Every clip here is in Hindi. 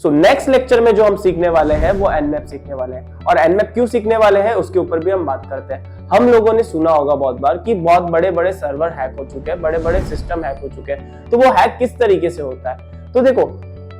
सो नेक्स्ट लेक्चर में जो हम सीखने वाले हैं वो एनमैप सीखने वाले हैं, और एनमैप क्यों सीखने वाले हैं उसके ऊपर भी हम बात करते हैं। हम लोगों ने सुना होगा बहुत बार कि बहुत बड़े बड़े सर्वर हैक हो चुके हैं, बड़े बड़े सिस्टम हैक हो चुके हैं, तो वो हैक किस तरीके से होता है। तो देखो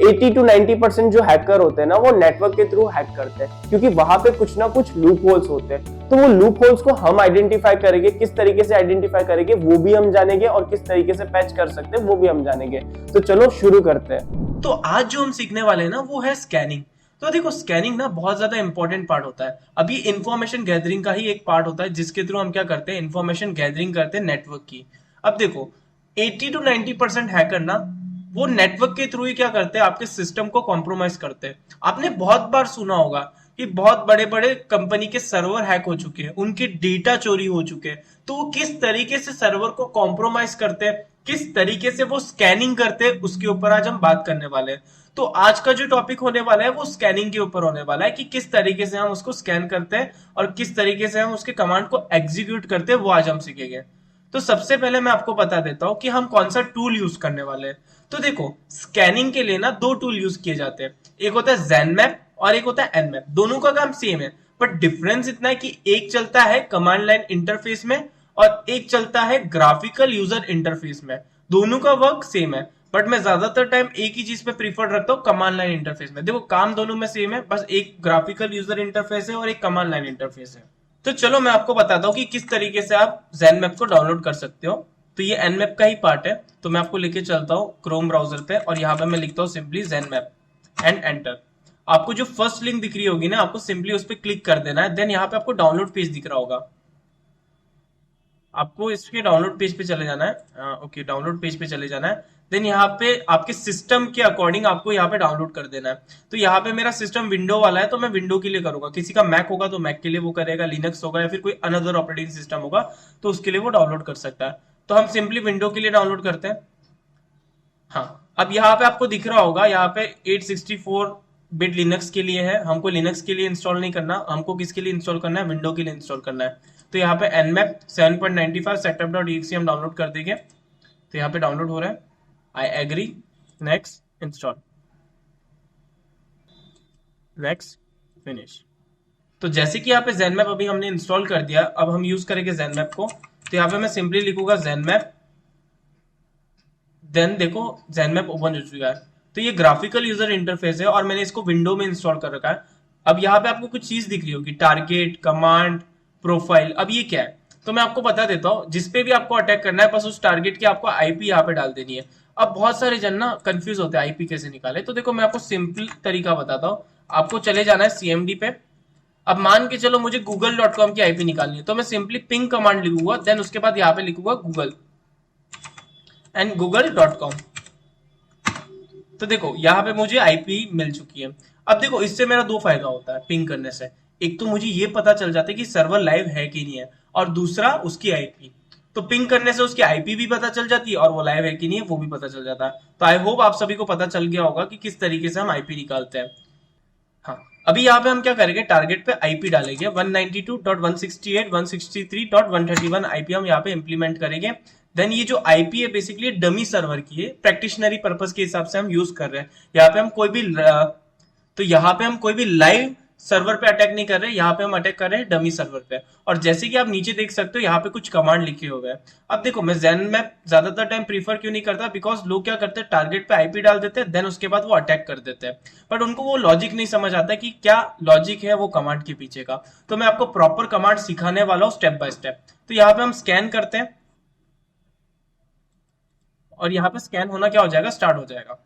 80 to 90% जो हैकर होते हैं ना, वो नेटवर्क के थ्रू हैक करते हैं, क्योंकि वहां पे कुछ ना कुछ लूप होल्स होते हैं। तो वो लूप होल्स को हम आइडेंटिफाई करेंगे, किस तरीके से आइडेंटिफाई करेंगे वो भी हम जानेंगे, और किस तरीके से पैच कर सकते हैं वो भी हम जानेंगे। तो चलो शुरू करते हैं। तो आज जो हम सीखने वाले हैं ना वो है स्कैनिंग। तो देखो स्कैनिंग ना बहुत ज्यादा इंपॉर्टेंट पार्ट होता है। अब ये इन्फॉर्मेशन गैदरिंग का ही एक पार्ट होता है जिसके थ्रू हम क्या करते हैं, इन्फॉर्मेशन गैदरिंग करते हैं नेटवर्क की। अब देखो 80 to 90% हैकर ना वो नेटवर्क के थ्रू ही क्या करते हैं, आपके सिस्टम को कॉम्प्रोमाइज करते हैं। आपने बहुत बार सुना होगा कि बहुत बड़े बड़े कंपनी के सर्वर हैक हो चुके हैं, उनके डेटा चोरी हो चुके हैं। तो वो किस तरीके से सर्वर को कॉम्प्रोमाइज करते हैं, किस तरीके से वो स्कैनिंग करते हैं, उसके ऊपर आज हम बात करने वाले हैं। तो आज का जो टॉपिक होने वाला है वो स्कैनिंग के ऊपर होने वाला है कि किस तरीके से हम उसको स्कैन करते हैं और किस तरीके से हम उसके कमांड को एग्जीक्यूट करते हैं, वो आज हम सीखेंगे। तो सबसे पहले मैं आपको बता देता हूं कि हम कौन सा टूल यूज करने वाले हैं। तो देखो स्कैनिंग के लिए ना दो टूल यूज किए जाते हैं, एक होता है ज़ेनमैप और एक होता है एनमैप। दोनों का काम सेम है, बट डिफरेंस इतना है कि एक चलता है कमांड लाइन इंटरफेस में और एक चलता है ग्राफिकल यूजर इंटरफेस में। दोनों का वर्क सेम है, बट मैं ज्यादातर टाइम एक ही चीज पे प्रीफर रखता हूँ, कमांड लाइन इंटरफेस में। देखो काम दोनों में सेम है, बस एक ग्राफिकल यूजर इंटरफेस है और एक कमांड लाइन इंटरफेस है। तो चलो मैं आपको बताता हूँ कि किस तरीके से आप ज़ेनमैप को डाउनलोड कर सकते हो। तो ये एनमैप का ही पार्ट है, तो मैं आपको लेके चलता हूँ क्रोम ब्राउजर पे और यहाँ पे मैं लिखता हूँ सिंपली ज़ेनमैप एंड एंटर। आपको जो फर्स्ट लिंक दिख रही होगी ना, आपको सिंपली उस पर क्लिक कर देना है। देन यहाँ पे आपको डाउनलोड पेज दिख रहा होगा, आपको इसके डाउनलोड पेज पे चले जाना है। ओके डाउनलोड पेज पे चले जाना है। देन यहाँ पे आपके सिस्टम के अकॉर्डिंग आपको यहाँ पे डाउनलोड कर देना है। तो यहाँ पे मेरा सिस्टम विंडो वाला है तो मैं विंडो के लिए करूंगा, किसी का मैक होगा तो मैक के लिए वो करेगा, लिनक्स होगा या फिर कोई अनदर ऑपरेटिंग सिस्टम होगा तो उसके लिए वो डाउनलोड कर सकता है। तो हम सिंपली विंडो के लिए डाउनलोड करते हैं। हाँ अब यहाँ पे आपको दिख रहा होगा, यहाँ पे 864 बिट लिनक्स के लिए है। हमको लिनक्स के लिए इंस्टॉल नहीं करना, हमको किसके लिए इंस्टॉल करना है, विंडो के लिए इंस्टॉल करना है। तो यहाँ पे nmap 7.95 setup.exe हम डाउनलोड कर देंगे। तो यहाँ पे डाउनलोड हो रहा है, I agree, next, install, next, finish. तो जैसे कि यहाँ पे ज़ेनमैप अभी हमने इंस्टॉल कर दिया, अब हम यूज करेंगे ज़ेनमैप को। तो यहाँ पे मैं सिंपली लिखूंगा ज़ेनमैप, देन देखो ज़ेनमैप ओपन हो चुका है। तो ये ग्राफिकल यूजर इंटरफेस है और मैंने इसको विंडो में इंस्टॉल कर रखा है। अब यहाँ पे आपको कुछ चीज दिख रही होगी, टारगेट, कमांड, प्रोफाइल। अब ये क्या है तो मैं आपको बता देता हूँ। जिसपे भी आपको अटैक करना है बस उस टारगेट की आपको आईपी यहाँ पे डाल देनी है। अब बहुत सारे जन ना कंफ्यूज होते हैं आईपी कैसे निकाले, तो देखो मैं आपको सिंपल तरीका बताता हूँ। आपको चले जाना है सीएमडी पे। अब मान के चलो मुझे google.com की आईपी निकालनी है, तो मैं सिंपली पिंग कमांड लिखूंगा, देन उसके बाद यहाँ पे लिखूंगा गूगल एंड google.com। तो देखो यहाँ पे मुझे आईपी मिल चुकी है। अब देखो इससे मेरा दो फायदा होता है पिंग करने से। एक तो मुझे ये पता चल जाता है कि सर्वर लाइव है कि नहीं है, और दूसरा उसकी आईपी। तो पिंग करने से उसकी आईपी भी पता चल जाती है और वो लाइव है कि नहीं है वो भी पता चल जाता है। तो आई होप आप सभी को पता चल गया होगा कि किस तरीके से हम आईपी निकालते हैं। हाँ अभी यहाँ पे हम क्या करेंगे, टारगेट पे आईपी डालेंगे 192.168.163.131 आईपी हम यहाँ पे इंप्लीमेंट करेंगे। देन ये जो आईपी है बेसिकली डमी सर्वर की है, प्रैक्टिशनरी पर्पस के हिसाब से हम यूज कर रहे हैं। यहाँ पे हम कोई भी तो यहाँ पे हम कोई भी लाइव सर्वर पे अटैक नहीं कर रहे, यहाँ पे हम अटैक कर रहे हैं डमी सर्वर पे। और जैसे कि आप नीचे देख सकते हो यहाँ पे कुछ कमांड लिखे हुए हैं। अब देखो मैं ज़ेनमैप ज्यादातर टाइम प्रीफर क्यों नहीं करता, बिकॉज लोग क्या करते हैं टारगेट पे आईपी डाल देते हैं, देन उसके बाद वो अटैक कर देते हैं। बट उनको वो लॉजिक नहीं समझ आता कि क्या लॉजिक है वो कमांड के पीछे का। तो मैं आपको प्रॉपर कमांड सिखाने वाला हूँ स्टेप बाय स्टेप। तो यहाँ पे हम स्कैन करते हैं और यहाँ पे स्कैन होना क्या हो जाएगा, स्टार्ट हो जाएगा।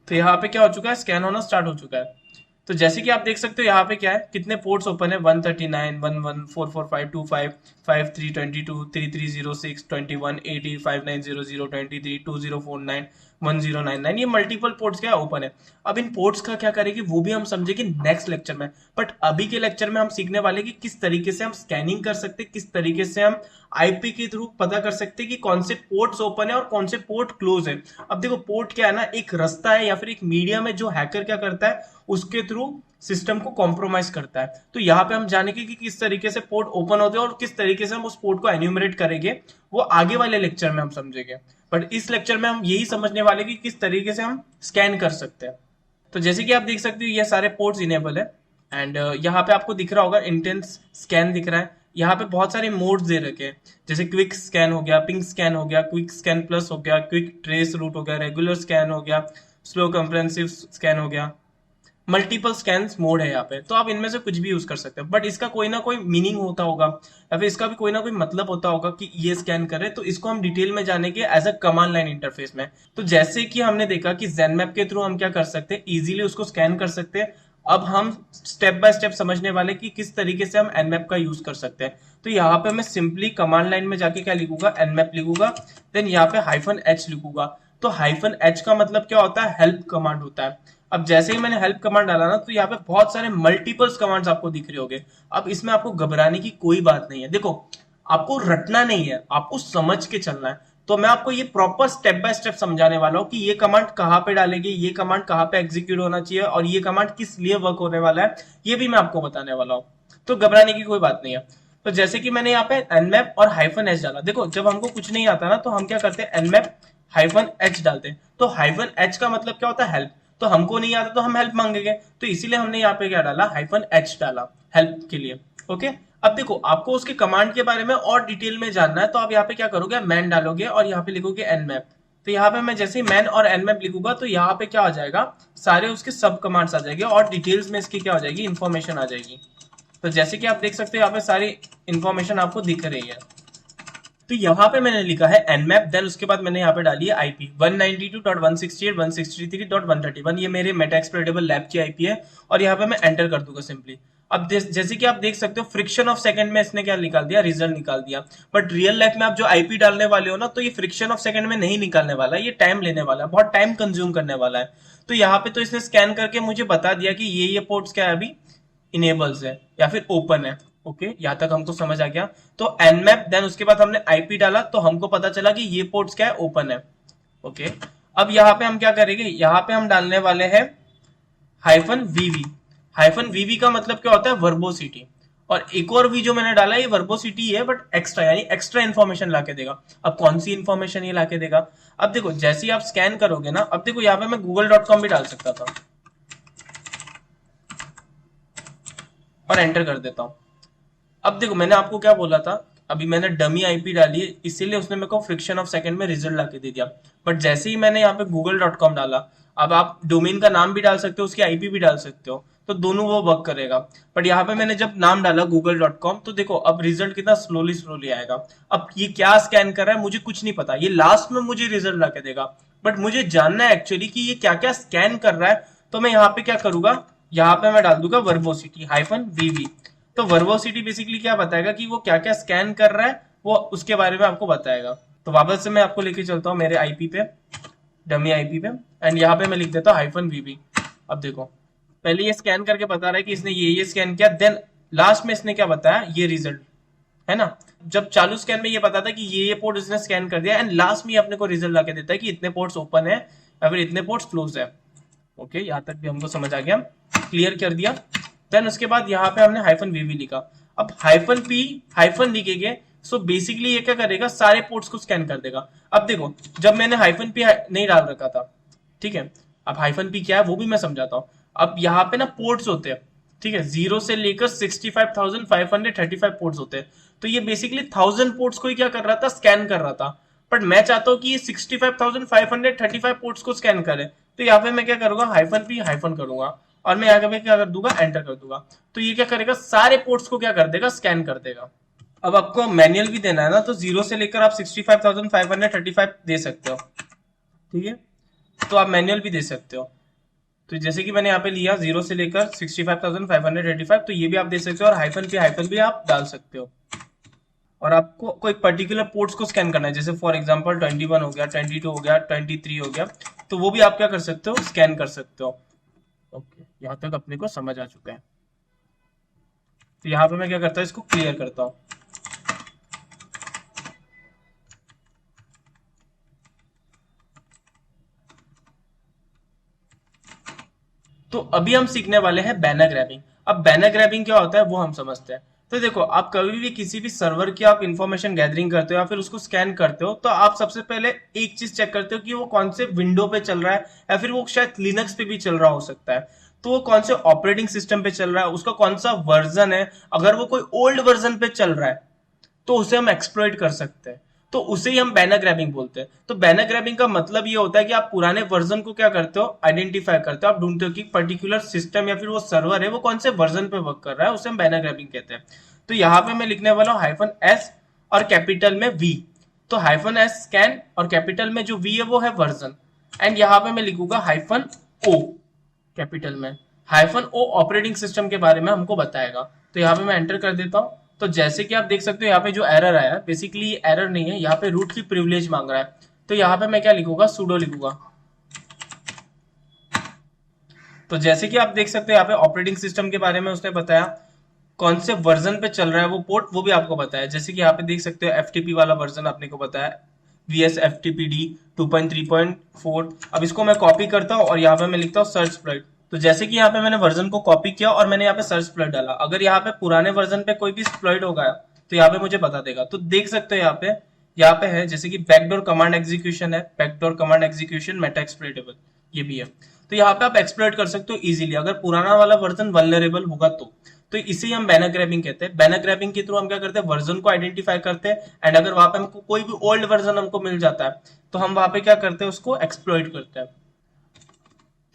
तो यहाँ पे क्या हो चुका है, स्कैन होना स्टार्ट हो चुका है। तो जैसे कि आप देख सकते हो यहाँ पे क्या है, कितने पोर्ट्स ओपन है, 139, 11, 445, 25, 53, 22, 3306, 21, 80, 5900, 23, 2049, 1099, ये मल्टीपल पोर्ट्स क्या ओपन है। अब इन पोर्ट्स का क्या करेंगे वो भी हम समझेंगे नेक्स्ट लेक्चर में। बट अभी के लेक्चर में हम सीखने वाले कि किस तरीके से हम स्कैनिंग कर सकते हैं, किस तरीके से हम आईपी के थ्रू पता कर सकते हैं कि कौन से पोर्ट्स ओपन है और कौन से पोर्ट क्लोज है। अब देखो पोर्ट क्या है ना, एक रास्ता है या फिर एक मीडियम है जो हैकर क्या करता है उसके थ्रू सिस्टम को कॉम्प्रोमाइज करता है। तो यहाँ पे हम जानेंगे कि किस तरीके से पोर्ट ओपन होते हैं और किस तरीके से हम उस पोर्ट को एन्यूमरेट करेंगे, वो आगे वाले लेक्चर में हम समझेंगे। बट इस लेक्चर में हम यही समझने वाले कि किस तरीके से हम स्कैन कर सकते हैं। तो जैसे कि आप देख सकते हो ये सारे पोर्ट्स इनेबल है एंड यहाँ पे आपको दिख रहा होगा इंटेंस स्कैन दिख रहा है। यहाँ पे बहुत सारे मोड्स दे रखे हैं, जैसे क्विक स्कैन हो गया, पिंक स्कैन हो गया, क्विक स्कैन प्लस हो गया, क्विक ट्रेस रूट हो गया, रेगुलर स्कैन हो गया, स्लो कंप्रेहेंसिव स्कैन हो गया, मल्टीपल स्कैन्स मोड है यहाँ पे। तो आप इनमें से कुछ भी यूज कर सकते हो, बट इसका कोई ना कोई मीनिंग होता होगा या फिर इसका भी कोई ना कोई मतलब होता होगा कि ये स्कैन करे, तो इसको हम डिटेल में जानेंगे as a command line interface में। तो जैसे कि हमने देखा कि ज़ेनमैप के थ्रू हम क्या कर सकते हैं, इजीली उसको स्कैन कर सकते हैं। अब हम स्टेप बाय स्टेप समझने वाले कि किस तरीके से हम nmap का यूज कर सकते हैं। तो यहाँ पे मैं सिंपली कमांड लाइन में जाके क्या लिखूंगा, nmap लिखूंगा, देन यहाँ पे -h लिखूंगा। तो -h का मतलब क्या होता है, हेल्प कमांड होता है। अब जैसे ही मैंने हेल्प कमांड डाला ना, तो यहाँ पे बहुत सारे मल्टीपल्स कमांड्स आपको दिख रहे होंगे। अब इसमें आपको घबराने की कोई बात नहीं है। देखो, आपको रटना नहीं है, आपको समझ के चलना है। तो मैं आपको ये प्रॉपर स्टेप बाय स्टेप समझाने वाला हूँ कि ये कमांड कहाँ पे डालेंगे, ये कमांड कहाँ पे एग्जीक्यूट होना चाहिए और ये कमांड किस लिए वर्क होने वाला है, ये भी मैं आपको बताने वाला हूँ। तो घबराने की कोई बात नहीं है। तो जैसे कि मैंने यहाँ पे nmap और -h डाला। देखो, जब हमको कुछ नहीं आता ना, तो हम क्या करते हैं, nmap -h डालते हैं। तो -h का मतलब क्या होता है, हेल्प। तो हमको नहीं आता तो हम हेल्प मांगेंगे, तो इसीलिए हमने यहाँ पे क्या डाला, -h डाला हेल्प के लिए। ओके, अब देखो, आपको उसके कमांड के बारे में और डिटेल में जानना है, तो आप यहाँ पे क्या करोगे, मैन डालोगे और यहाँ पे लिखोगे nmap। तो यहाँ पे मैं जैसे ही मैन और nmap लिखूंगा, तो यहाँ पे क्या आ जाएगा, सारे उसके सब कमांड्स आ जाएंगे और डिटेल्स में इसकी क्या हो जाएगी, इंफॉर्मेशन आ जाएगी। तो जैसे कि आप देख सकते हो यहाँ पे सारी इंफॉर्मेशन आपको दिख रही है। तो यहाँ पे मैंने लिखा है nmap, देन उसके बाद मैंने यहाँ पे डाली है IP 192.168.163.131। ये मेरे मेटा एक्सप्लोरेटेबल लैब की IP है और यहाँ पे मैं एंटर कर दूंगा सिंपली। अब जैसे कि आप देख सकते हो, फ्रिक्शन ऑफ सेकंड में इसने क्या निकाल दिया, रिजल्ट निकाल दिया। बट रियल लाइफ में आप जो IP डालने वाले हो ना, तो ये फ्रिक्शन ऑफ सेकंड में नहीं निकालने वाला, ये टाइम लेने वाला है, बहुत टाइम कंज्यूम करने वाला है। तो यहाँ पे तो इसने स्कैन करके मुझे बता दिया कि ये पोर्ट्स क्या है, अभी इनेबल्स है या फिर ओपन है। ओके, यहाँ तक हमको समझ आ गया। तो nmap, देन उसके बाद हमने IP डाला, तो हमको पता चला कि ये पोर्ट्स क्या है, ओपन है। ओके, अब यहाँ पे हम क्या करेंगे, यहाँ पे हम डालने वाले हैं -vv। -vv का मतलब क्या होता है, वर्बोसिटी। और एक और वी जो मैंने डाला, ये वर्बोसिटी है बट एक्स्ट्रा, यानी एक्स्ट्रा इन्फॉर्मेशन लाके देगा। अब कौन सी इन्फॉर्मेशन ये लाके देगा, अब देखो, जैसे ही आप स्कैन करोगे ना, अब देखो यहाँ पे मैं google.com भी डाल सकता था और एंटर कर देता हूं। अब देखो, मैंने आपको क्या बोला था, अभी मैंने डमी आईपी डाली है, इसीलिए उसने मेरे को फ्रिक्शन ऑफ सेकंड में रिजल्ट लाके दे दिया। बट जैसे ही मैंने यहाँ पे google.com डाला, अब आप डोमेन का नाम भी डाल सकते हो, उसकी आईपी भी डाल सकते हो, तो दोनों वो वर्क करेगा। बट यहाँ पे मैंने जब नाम डाला google.com, तो देखो अब रिजल्ट कितना स्लोली स्लोली आएगा। अब ये क्या स्कैन कर रहा है मुझे कुछ नहीं पता, ये लास्ट में मुझे रिजल्ट लाके देगा, बट मुझे जानना है एक्चुअली कि ये क्या क्या स्कैन कर रहा है। तो मैं यहाँ पे क्या करूंगा, यहाँ पे मैं डाल दूंगा वर्बोसिटी -vv। तो वर्बोसिटी बेसिकली क्या बताएगा कि वो क्या क्या स्कैन कर रहा है, वो उसके बारे में आपको बताएगा। तो वापस से मैं आपको लेके चलता हूँ मेरे आईपी पे, डमी आईपी पे, एंड यहाँ पे मैं लिख देता हूँ -vv। अब देखो, पहले ये स्कैन करके बता रहा है कि इसने ये स्कैन किया, देन लास्ट में इसने क्या बताया, ये रिजल्ट है ना। जब चालू स्कैन में ये बताता है कि ये पोर्ट इसने स्कैन कर दिया, एंड लास्ट में ये अपने को रिजल्ट लाके देता है कि इतने पोर्ट्स ओपन है या फिर इतने पोर्ट्स क्लोज है। ओके, यहाँ तक भी हमको समझ आ गया, क्लियर कर दिया। देन उसके बाद यहाँ पे हमने -vv लिखा। अब -p हाइफन लिखेंगे, सो बेसिकली ये क्या करेगा, सारे पोर्ट्स को स्कैन कर देगा। अब देखो, जब मैंने -p नहीं डाल रखा था, ठीक है, अब -p क्या है वो भी मैं समझाता हूँ। अब यहाँ पे ना पोर्ट्स होते हैं, ठीक है, 0 से लेकर 65,535 पोर्ट्स होते हैं। तो ये बेसिकली 1000 पोर्ट्स को ही क्या कर रहा था, स्कैन कर रहा था। बट मैं चाहता हूँ कि ये 65,535 पोर्ट्स को स्कैन करे, तो यहाँ पे मैं क्या करूंगा, -p हाइफन करूंगा और मैं यहाँ पे क्या कर दूंगा, एंटर कर दूंगा। तो ये क्या करेगा, सारे पोर्ट्स को क्या कर देगा, स्कैन कर देगा। अब आपको मैनुअल भी देना है ना, तो 0 से लेकर आप 65,535 दे सकते हो, ठीक है, तो आप मैनुअल भी दे सकते हो। तो जैसे कि मैंने यहाँ पे लिया 0 से लेकर 65,535, तो ये भी आप दे सकते हो, और -p हाइफन भी आप डाल सकते हो। और आपको कोई पर्टिकुलर पोर्ट्स को स्कैन करना है, जैसे फॉर एग्जांपल 21 हो गया, 22 हो गया, 23 हो गया, तो वो भी आप क्या कर सकते हो, स्कैन कर सकते हो। ओके, यहाँ तक अपने को समझ आ चुका है। तो यहाँ पे मैं क्या करता हूँ, इसको क्लियर करता हूँ। तो अभी हम सीखने वाले हैं बैनर ग्रैबिंग। अब बैनर ग्रैबिंग क्या होता है वो हम समझते हैं। तो देखो, आप कभी भी किसी भी सर्वर की आप इंफॉर्मेशन गैदरिंग करते हो या फिर उसको स्कैन करते हो, तो आप सबसे पहले एक चीज चेक करते हो कि वो कौन से विंडो पे चल रहा है, या फिर वो शायद लिनक्स पे भी चल रहा हो सकता है। तो वो कौन से ऑपरेटिंग सिस्टम पे चल रहा है, उसका कौन सा वर्जन है। अगर वो कोई ओल्ड वर्जन पे चल रहा है तो उसे हम एक्सप्लॉइट कर सकते हैं, तो उसे ही हम बैनर ग्रैबिंग बोलते हैं। तो बैनर ग्रैबिंग का मतलब ये होता है कि आप पुराने वर्जन को क्या करते हो, आइडेंटिफाई करते हो, आप ढूंढते हो कि पर्टिकुलर सिस्टम या फिर वो सर्वर है वो कौन से वर्जन पे वर्क कर रहा है, उसे हम बैनर ग्रैबिंग कहते हैं। तो यहाँ पे मैं लिखने वाला हूँ -S और कैपिटल में V। तो -S स्कैन और कैपिटल में जो V है वो है वर्जन, एंड यहाँ पे मैं लिखूंगा -O कैपिटल में। -O ऑपरेटिंग सिस्टम के बारे में हमको बताएगा। तो यहाँ पे मैं एंटर कर देता हूँ। तो जैसे कि आप देख सकते हो यहाँ पे जो एरर आया, बेसिकली ये एरर नहीं है, यहाँ पे रूट की प्रिविलेज मांग रहा है। तो यहाँ पे मैं क्या लिखूंगा, sudo लिखूंगा। तो जैसे कि आप देख सकते हो यहाँ पे ऑपरेटिंग सिस्टम के बारे में उसने बताया, कौन से वर्जन पे चल रहा है वो पोर्ट, वो भी आपको बताया। जैसे कि यहाँ पे देख सकते हो FTP वाला वर्जन आपने को बताया, VS FTPD 2.3.4। अब इसको मैं कॉपी करता हूँ और यहाँ पे मैं लिखता हूँ सर्च प्लॉट। तो जैसे कि यहाँ पे मैंने वर्जन को कॉपी किया और मैंने यहाँ पे सर्च प्लॉट डाला। अगर यहाँ पे पुराने वर्जन पे कोई भी एक्सप्लॉइट होगा तो यहाँ पे मुझे बता देगा। तो देख सकते हो यहाँ पे है जैसे कि बैकडोर कमांड एग्जीक्यूशन है, backdoor command execution Meta exploitable, ये भी है। तो यहाँ पे आप एक्सप्लॉइट कर सकते हो इजीली, अगर पुराना वाला वर्जन वल्नरेबल होगा तो इसे हम बैनर ग्रैबिंग कहते हैं। बैनर ग्रैबिंग के थ्रू हम क्या करते हैं, वर्जन को आइडेंटिफाई करते हैं, एंड अगर वहां पे हमको कोई भी ओल्ड वर्जन हमको मिल जाता है तो हम वहां पे क्या करते हैं, उसको एक्सप्लॉइट करते हैं।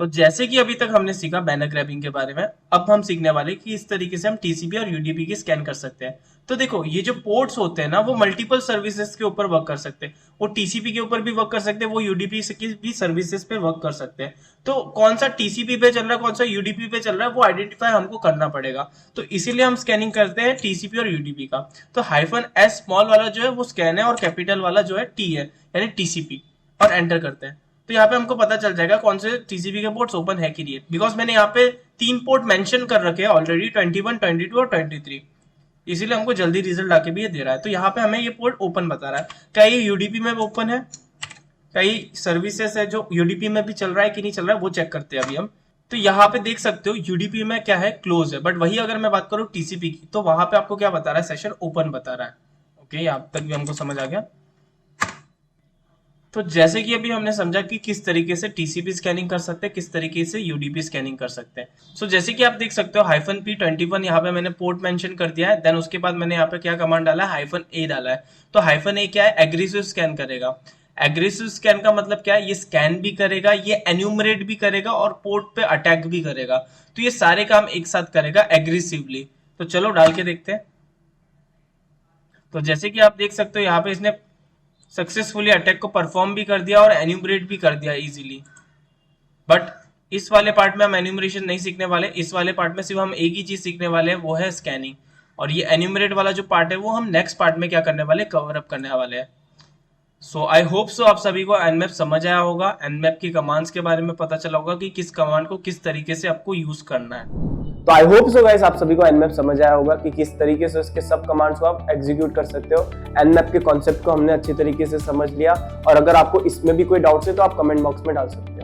तो जैसे कि अभी तक हमने सीखा बैनर ग्रैबिंग के बारे में, अब हम सीखने वाले कि इस तरीके से हम टीसीपी और यूडीपी की स्कैन कर सकते हैं। तो देखो, ये जो पोर्ट्स होते हैं ना, वो मल्टीपल सर्विसेज के ऊपर वर्क कर सकते हैं। वो टीसीपी के ऊपर भी वर्क कर सकते हैं, वो यूडीपी की भी सर्विसेज पे वर्क कर सकते हैं। तो कौन सा टीसीपी पे चल रहा है, कौन सा यूडीपी पे चल रहा है, वो आइडेंटिफाई हमको करना पड़ेगा। तो इसीलिए हम स्कैनिंग करते हैं टीसीपी और यूडीपी का। तो -S स्मॉल वाला जो है वो स्कैन है, और कैपिटल वाला जो है टी है, यानी टीसीपी, और एंटर करते हैं। तो यहाँ पे हमको पता चल जाएगा कौन से टीसीपी के पोर्ट्स ओपन है कि नहीं, बिकॉज मैंने यहाँ पे 3 पोर्ट मेंशन कर रखे हैं ऑलरेडी, 21, 22 और 23। इसीलिए हमको जल्दी रिजल्ट आके भी ये दे रहा है। तो यहाँ पे हमें ये पोर्ट ओपन बता रहा है। क्या ये यूडीपी में ओपन है, कई सर्विसेज है जो यूडीपी में भी चल रहा है कि नहीं चल रहा है, वो चेक करते हैं अभी हम। तो यहाँ पे देख सकते हो यूडीपी में क्या है, क्लोज है। बट वही अगर मैं बात करूँ टीसीपी की, तो वहां पे आपको क्या बता रहा है, सेशन ओपन बता रहा है। ओके, यहाँ तक भी हमको समझ आ गया। तो जैसे कि अभी हमने समझा कि किस तरीके से टीसीपी स्कैनिंग कर सकते हैं, किस तरीके से यूडीपी स्कैनिंग कर सकते हैं। सो जैसे कि आप देख सकते हो -P21 यहाँ पे मैंने पोर्ट मेंशन कर दिया है। देन उसके बाद मैंने यहाँ पे क्या कमांड डाला है, -A डाला है। तो -A क्या है, एग्रेसिव स्कैन करेगा। एग्रेसिव स्कैन का मतलब क्या है, ये स्कैन भी करेगा, ये एन्यूमरेट भी करेगा, और पोर्ट पे अटैक भी करेगा। तो ये सारे काम एक साथ करेगा एग्रेसिवली। तो चलो डाल के देखते हैं। तो जैसे कि आप देख सकते हो यहाँ पे इसने सक्सेसफुली अटैक को परफॉर्म भी कर दिया और एन्यूमरेट भी कर दिया इजीली। बट इस वाले पार्ट में हम एन्यूमरेशन नहीं सीखने वाले। इस वाले पार्ट में सिर्फ हम एक ही चीज सीखने वाले हैं, वो है स्कैनिंग। और ये एन्यूमरेट वाला जो पार्ट है वो हम नेक्स्ट पार्ट में क्या करने वाले, कवर अप करने वाले हैं। सो आई होप सो आप सभी को एनमैप समझ आया होगा, एनमैप की कमांड्स के बारे में पता चला होगा कि किस कमांड को किस तरीके से आपको यूज करना है। तो आई होप सो गाइस आप सभी को एनमैप समझ आया होगा कि किस तरीके से उसके सब कमांड्स को आप एग्जीक्यूट कर सकते हो। एनमैप के कॉन्सेप्ट को हमने अच्छी तरीके से समझ लिया, और अगर आपको इसमें भी कोई डाउट्स है तो आप कमेंट बॉक्स में डाल सकते हो।